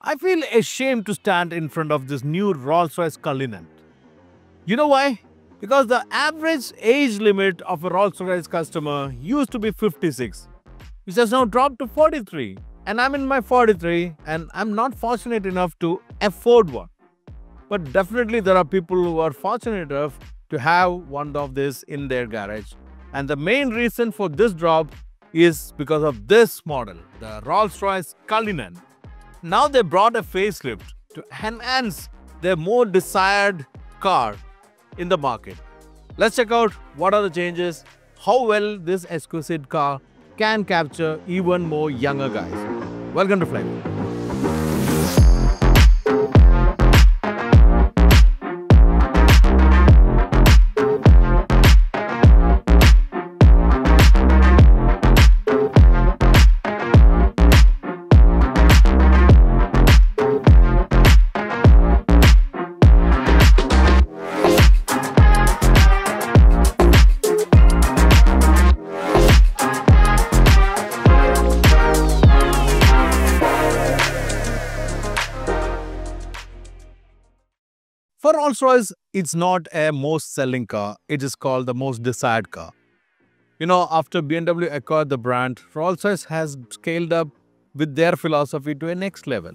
I feel ashamed to stand in front of this new Rolls-Royce Cullinan. You know why? Because the average age limit of a Rolls-Royce customer used to be 56, which has now dropped to 43. And I'm in my 43 and I'm not fortunate enough to afford one. But definitely there are people who are fortunate enough to have one of this in their garage. And the main reason for this drop is because of this model, the Rolls-Royce Cullinan. Now they brought a facelift to enhance their more desired car in the market. Let's check out what are the changes, how well this exquisite car can capture even more younger guys. Welcome to Flywheel. For Rolls-Royce, it's not a most selling car, it is called the most desired car. After BMW acquired the brand, Rolls-Royce has scaled up with their philosophy to a next level,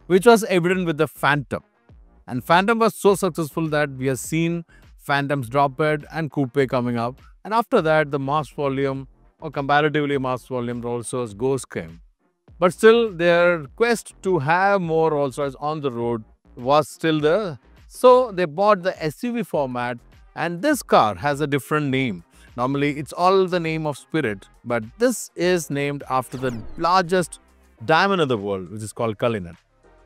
which was evident with the Phantom. And Phantom was so successful that we have seen Phantoms Drophead and Coupe coming up. And after that, the mass volume or comparatively mass volume Rolls-Royce Ghost came. But still, their quest to have more Rolls-Royce on the road was still there. So they bought the SUV format, and this car has a different name. Normally it's all the name of Spirit, but this is named after the largest diamond in the world, which is called Cullinan.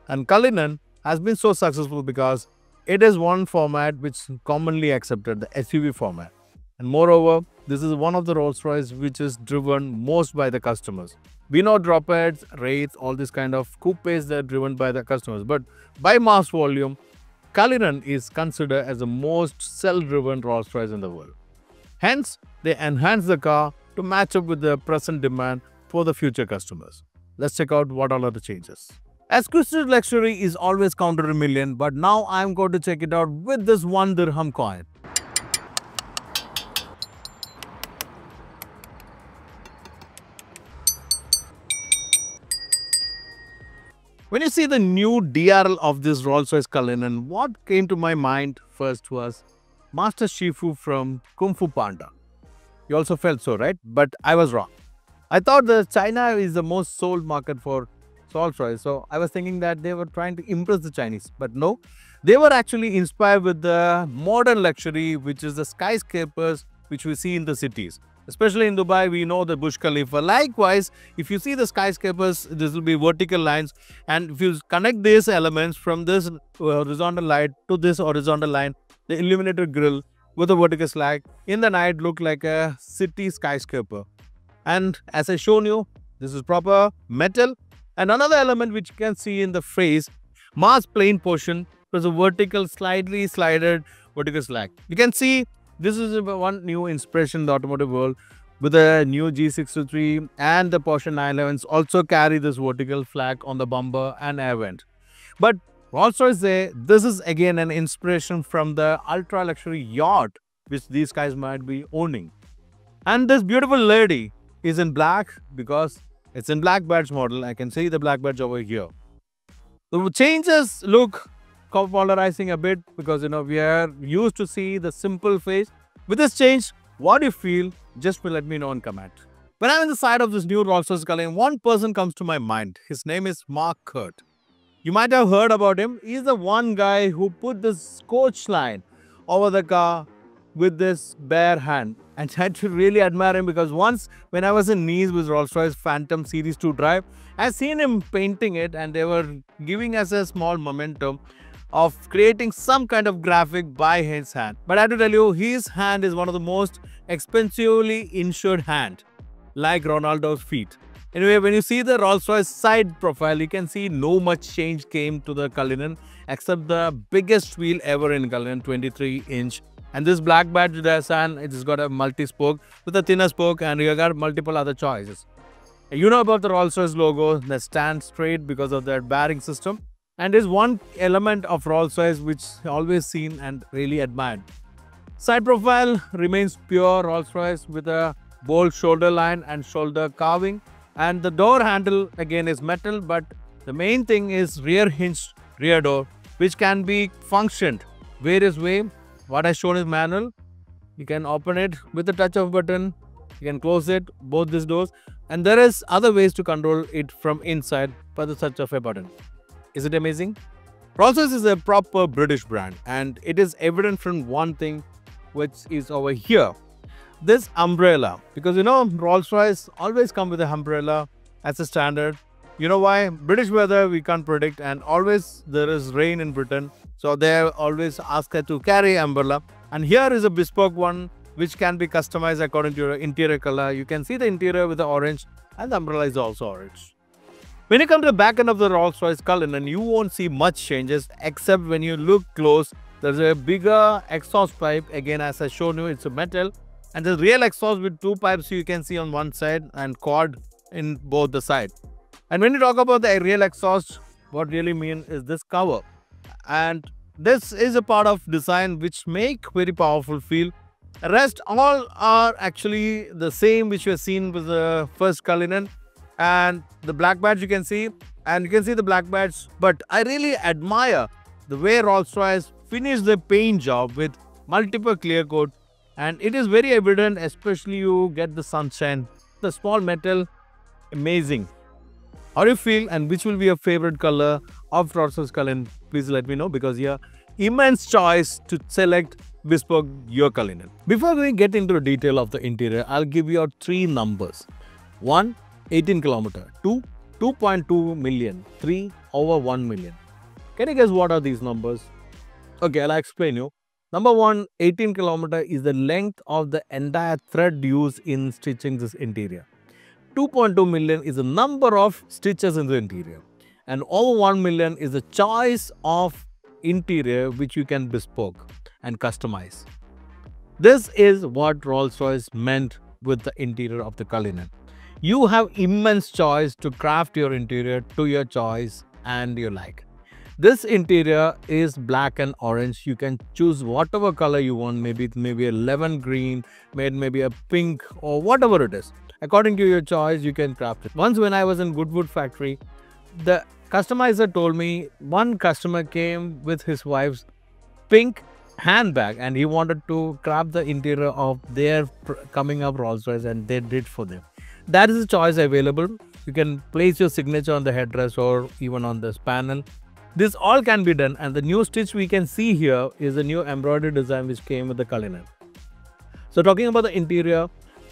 And Cullinan has been so successful because it is one format which is commonly accepted, the SUV format. And moreover, this is one of the Rolls-Royce which is driven most by the customers. We know Dropheads, Wraiths, all these kind of coupes that are driven by the customers, but by mass volume, Cullinan is considered as the most sell-driven Rolls-Royce in the world. Hence, they enhance the car to match up with the present demand for the future customers. Let's check out what all are the changes. Exquisite luxury is always counted in million, but now I'm going to check it out with this 1 dirham coin. When you see the new DRL of this Rolls-Royce Cullinan, what came to my mind first was Master Shifu from Kung Fu Panda. You also felt so, right? But I was wrong. I thought that China is the most sold market for Rolls-Royce. So I was thinking that they were trying to impress the Chinese. But no, they were actually inspired with the modern luxury, which is the skyscrapers which we see in the cities. Especially in Dubai, we know the Burj Khalifa. Likewise, if you see the skyscrapers, this will be vertical lines. And if you connect these elements from this horizontal light to this horizontal line, the illuminated grille with a vertical slack in the night look like a city skyscraper. And as I shown you, this is proper metal. And another element which you can see in the face, mass plane portion, was a vertical, slightly slided vertical slack. You can see this is one new inspiration in the automotive world with the new G63, and the Porsche 911s also carry this vertical flag on the bumper and air vent. But Rolls-Royce say this is again an inspiration from the ultra luxury yacht which these guys might be owning. And this beautiful lady is in black because it's in black badge model. I can see the black badge over here. The changes look polarizing a bit because we are used to see the simple face. With this change, what do you feel? Just let me know in comment. When I'm in the side of this new Rolls-Royce Cullinan, one person comes to my mind. His name is Mark Kurt. You might have heard about him. He's the one guy who put this coach line over the car with this bare hand. And I had to really admire him because once when I was in Nice with Rolls-Royce Phantom Series II drive, I seen him painting it and they were giving us a small momentum of creating some kind of graphic by his hand. But I have to tell you, his hand is one of the most expensively insured hand, like Ronaldo's feet. Anyway, when you see the Rolls-Royce side profile, you can see no much change came to the Cullinan except the biggest wheel ever in Cullinan, 23-inch. And this black badge design, it has got a multi-spoke with a thinner spoke, and you got multiple other choices. You know about the Rolls-Royce logo that stands straight because of that bearing system, and is one element of Rolls-Royce which always seen and really admired. Side profile remains pure Rolls-Royce with a bold shoulder line and shoulder carving, and the door handle again is metal, but the main thing is rear hinged rear door, which can be functioned various way. What I shown is manual. You can open it with the touch of a button. You can close it, both these doors, and there is other ways to control it from inside by the touch of a button. Is it amazing? Rolls-Royce is a proper British brand, and it is evident from one thing which is over here. This umbrella, because you know Rolls-Royce always come with an umbrella as a standard. You know why? British weather we can't predict, and always there is rain in Britain, so they always ask her to carry umbrella. And here is a bespoke one which can be customized according to your interior color. You can see the interior with the orange, and the umbrella is also orange. When you come to the back end of the Rolls-Royce Cullinan, you won't see much changes, except when you look close, there's a bigger exhaust pipe. Again, as I showed you, it's a metal, and the real exhaust with two pipes you can see on one side and quad in both the side. And when you talk about the real exhaust, what really mean is this cover, and this is a part of design which make very powerful feel. Rest all are actually the same which we have seen with the first Cullinan, and the black badge you can see, and you can see the black badge. But I really admire the way Rolls-Royce finished the paint job with multiple clear coat, and it is very evident, especially you get the sunshine, the small metal, amazing. How do you feel, and which will be your favorite color of Rolls-Royce Cullinan? Please let me know, because you have immense choice to select bespoke your Cullinan. Before we get into the detail of the interior, I'll give you out three numbers. 1, 18 km. 2, 2.2 million. 3, over 1 million. Can you guess what are these numbers? Okay, I'll explain you. Number 1, 18 km is the length of the entire thread used in stitching this interior. 2.2 million is the number of stitches in the interior. And over 1 million is the choice of interior which you can bespoke and customize. This is what Rolls-Royce meant with the interior of the Cullinan. You have immense choice to craft your interior to your choice and your like. This interior is black and orange. You can choose whatever color you want, maybe a lemon green, maybe a pink, or whatever it is. According to your choice, you can craft it. Once when I was in Goodwood factory, the customizer told me one customer came with his wife's pink handbag, and he wanted to craft the interior of their coming up Rolls-Royce, and they did for them. That is the choice available. You can place your signature on the headrest or even on this panel. This all can be done, and the new stitch we can see here is the new embroidery design which came with the Cullinan. So talking about the interior,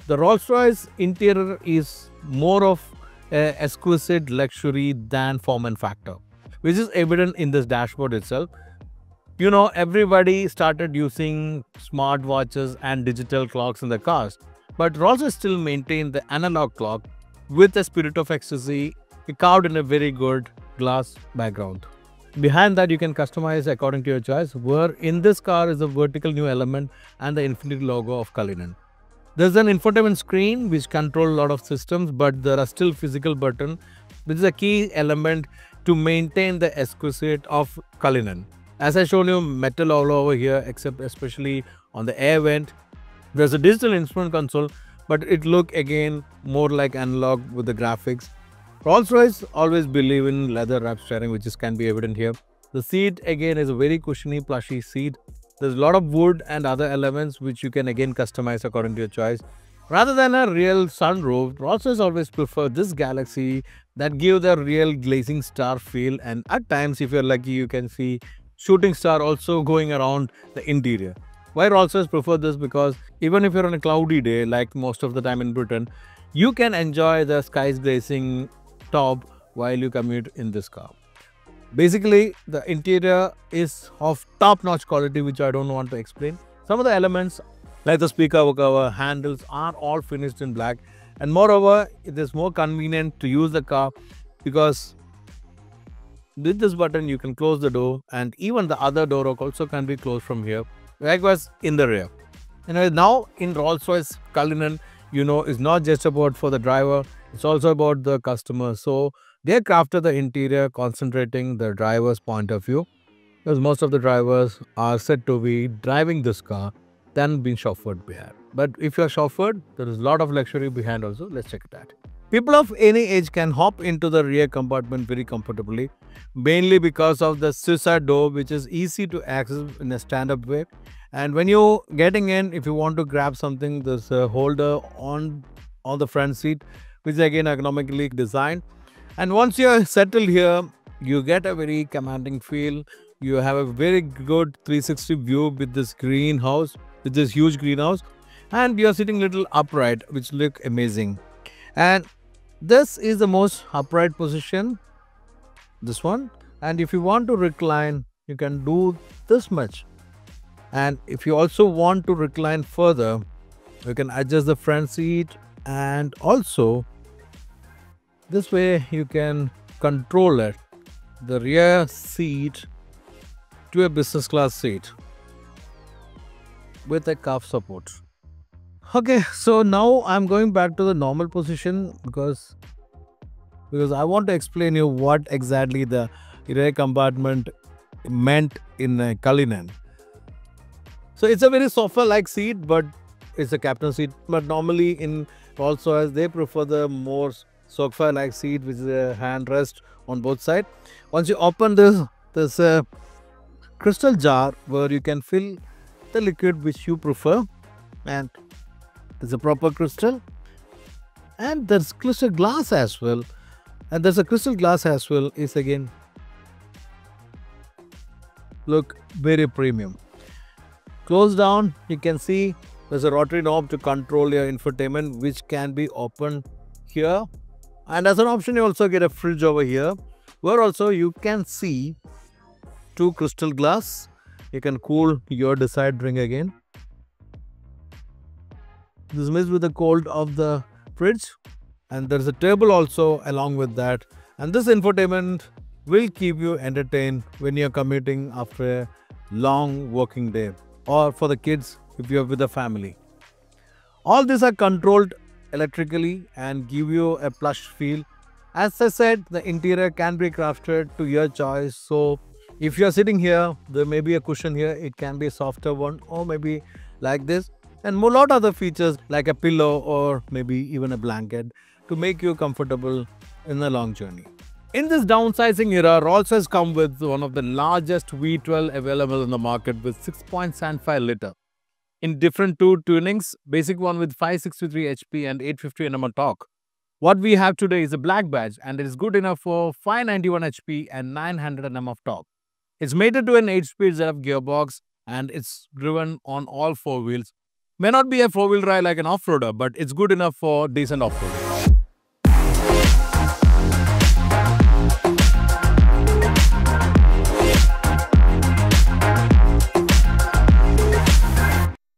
the Rolls-Royce interior is more of exquisite luxury than form and factor, which is evident in this dashboard itself. You know, everybody started using smart watches and digital clocks in the cars, but Rolls-Royce still maintained the analog clock with a spirit of ecstasy, carved in a very good glass background. Behind that, you can customize according to your choice, where in this car is a vertical new element and the infinity logo of Cullinan. There's an infotainment screen which controls a lot of systems, but there are still physical buttons, which is a key element to maintain the exquisite of Cullinan. As I showed you, metal all over here, except especially on the air vent. There's a digital instrument console, but it look again more like analog with the graphics. Rolls-Royce always believe in leather wrap steering, which can be evident here. The seat again is a very cushiony, plushy seat. There's a lot of wood and other elements which you can again customize according to your choice. Rather than a real sunroof, Rolls-Royce always prefer this Galaxy that give the real glazing star feel, and at times if you're lucky you can see shooting star also going around the interior. Why Rolls-Royce prefer this? Because even if you're on a cloudy day like most of the time in Britain, you can enjoy the skies glazing top while you commute in this car. Basically, the interior is of top-notch quality, which I don't want to explain. Some of the elements like the speaker cover, handles are all finished in black, and moreover, it is more convenient to use the car because with this button you can close the door, and even the other door also can be closed from here, likewise in the rear. And now in Rolls-Royce Cullinan, you know, it's not just about for the driver, It's also about the customer. So they crafted the interior concentrating the driver's point of view, because most of the drivers are said to be driving this car than being chauffeured behind. But if you're chauffeured, there is a lot of luxury behind also. Let's check that. People of any age can hop into the rear compartment very comfortably, mainly because of the suicide door, which is easy to access in a stand-up way. And when you're getting in, if you want to grab something, there's a holder on the front seat, which is again ergonomically designed. And once you're settled here, you get a very commanding feel. You have a very good 360 view with this greenhouse, with this huge greenhouse, and you're sitting little upright, which look amazing. And this is the most upright position, this one. And if you want to recline, you can do this much. And if you also want to recline further, you can adjust the front seat, and also this way you can control it, the rear seat, to a business class seat with a calf support. Okay, so now I'm going back to the normal position because I want to explain you what exactly the rear compartment meant in a Cullinan. So it's a very sofa-like seat, but it's a captain seat. But normally in Rolls-Royce, they prefer the more sofa-like seat, which is a hand rest on both sides. Once you open this, there's a crystal jar where you can fill the liquid which you prefer, and there's a proper crystal, and there's crystal glass as well. And there's a crystal glass as well, is again look very premium. Close down, you can see there's a rotary knob to control your infotainment, which can be opened here. And as an option, you also get a fridge over here, where also you can see two crystal glass. You can cool your desired drink again. This mixed with the cold of the fridge, and there's a table also along with that. And this infotainment will keep you entertained when you're commuting after a long working day, or for the kids if you're with the family. All these are controlled electrically and give you a plush feel. As I said, the interior can be crafted to your choice. So if you're sitting here, there may be a cushion here. It can be a softer one, or maybe like this, and a lot other features like a pillow or maybe even a blanket to make you comfortable in a long journey. In this downsizing era, Rolls-Royce come with one of the largest V12 available in the market with 6.75 liter in different two tunings, basic one with 563 HP and 850 Nm of torque. What we have today is a black badge, and it is good enough for 591 HP and 900 Nm of torque. It's mated to an 8-speed ZF gearbox, and it's driven on all four wheels. May not be a four-wheel drive like an off-roader, but it's good enough for decent off-roading.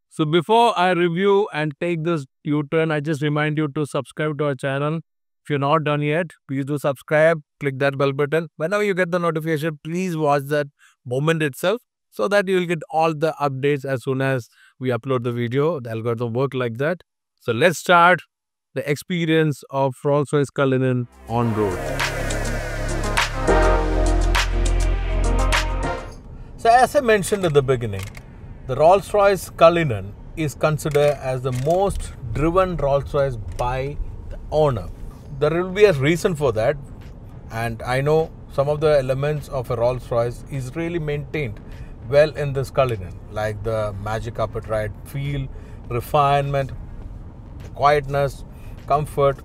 So before I review and take this U-turn, I just remind you to subscribe to our channel. If you're not done yet, please do subscribe, click that bell button. Whenever you get the notification, please watch that moment itself so that you'll get all the updates as soon as we upload the video. The algorithm works like that. So let's start the experience of Rolls-Royce Cullinan on road. So as I mentioned at the beginning, the Rolls-Royce Cullinan is considered as the most driven Rolls-Royce by the owner. There will be a reason for that, and I know some of the elements of a Rolls-Royce is really maintained well in this Cullinan, like the magic carpet ride feel, refinement, the quietness, comfort.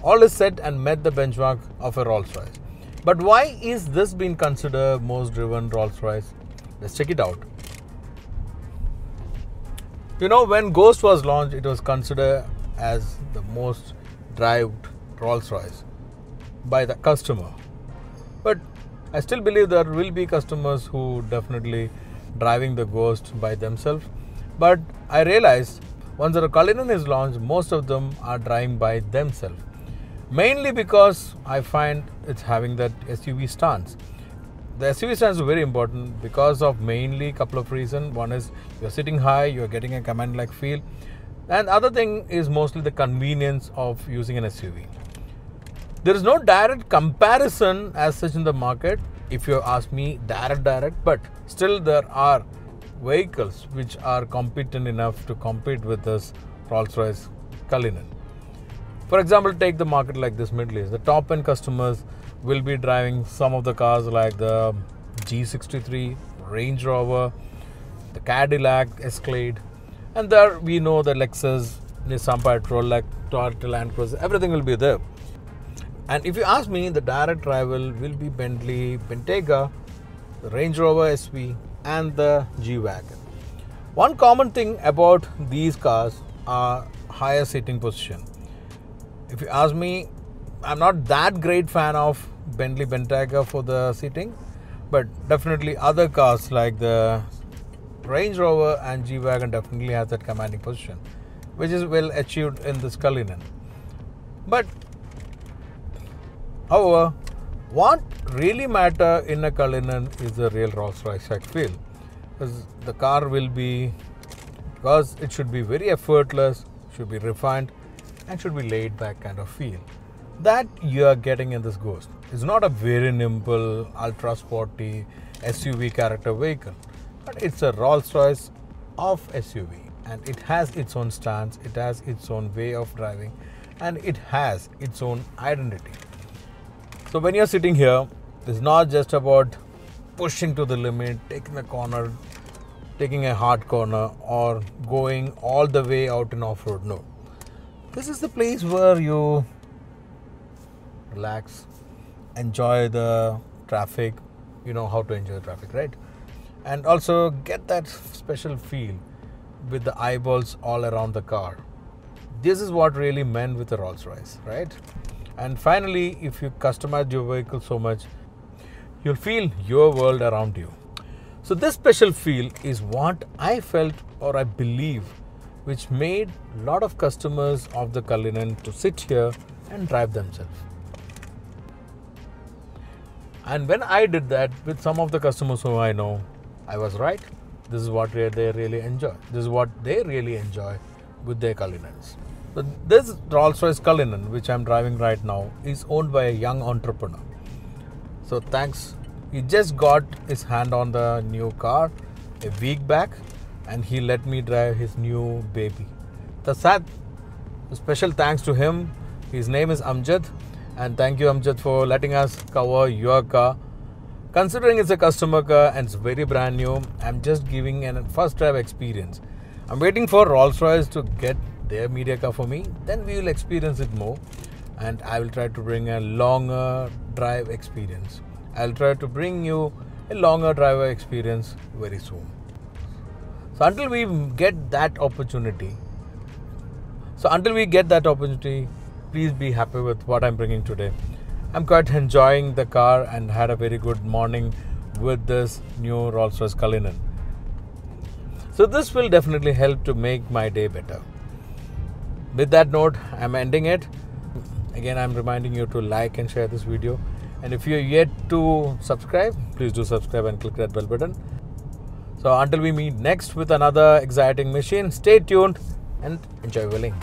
All is set and met the benchmark of a Rolls-Royce. But why is this being considered most driven Rolls-Royce? Let's check it out. You know, when Ghost was launched, it was considered as the most driven Rolls-Royce by the customer. But I still believe there will be customers who definitely driving the Ghost by themselves. But I realized once the Cullinan is launched, most of them are driving by themselves. Mainly because I find it's having that SUV stance. The SUV stance is very important because of mainly a couple of reasons. One is you're sitting high, you're getting a command-like feel. And other thing is mostly the convenience of using an SUV. There is no direct comparison as such in the market, if you ask me, direct, but still there are vehicles which are competent enough to compete with this Rolls-Royce Cullinan. For example, take the market like this Middle East. The top end customers will be driving some of the cars like the G63, Range Rover, the Cadillac Escalade, and there we know the Lexus, Nissan Patrol, like Toyota Land Cruiser, everything will be there. And if you ask me, the direct rival will be Bentley Bentayga, the Range Rover SV, and the G-Wagon. One common thing about these cars are higher seating position. If you ask me, I'm not that great fan of Bentley Bentayga for the seating, but definitely other cars like the Range Rover and G-Wagon definitely has that commanding position, which is well achieved in this Cullinan. But however, what really matter in a Cullinan is the real Rolls-Royce feel. Because the car will be, because it should be very effortless, should be refined, and should be laid back kind of feel that you are getting in this Ghost. It's not a very nimble, ultra sporty SUV character vehicle, but it's a Rolls-Royce of SUV, and it has its own stance, it has its own way of driving, and it has its own identity. So when you're sitting here, it's not just about pushing to the limit, taking a corner, taking a hard corner, or going all the way out in off-road. No. This is the place where you relax, enjoy the traffic. You know how to enjoy traffic, right? And also get that special feel with the eyeballs all around the car. This is what really meant with the Rolls-Royce, right? And finally, if you customize your vehicle so much, you'll feel your world around you. So this special feel is what I felt, or I believe, which made a lot of customers of the Cullinan to sit here and drive themselves. And when I did that with some of the customers who I know, I was right. This is what they really enjoy. This is what they really enjoy with their Cullinans. So this Rolls-Royce Cullinan, which I'm driving right now, is owned by a young entrepreneur. So thanks. He just got his hand on the new car a week back, and he let me drive his new baby. Special thanks to him. His name is Amjad, and thank you, Amjad, for letting us cover your car. Considering it's a customer car and it's very brand new, I'm just giving a first drive experience. I'm waiting for Rolls-Royce to get their media car for me, then we will experience it more, and I will try to bring a longer drive experience. I'll try to bring you a longer driver experience very soon. So until we get that opportunity, please be happy with what I'm bringing today. I'm quite enjoying the car and had a very good morning with this new Rolls-Royce Cullinan. So this will definitely help to make my day better. With that note, I'm ending it. Again, I'm reminding you to like and share this video. And if you're yet to subscribe, please do subscribe and click that bell button. So until we meet next with another exciting machine, stay tuned and enjoy wheeling.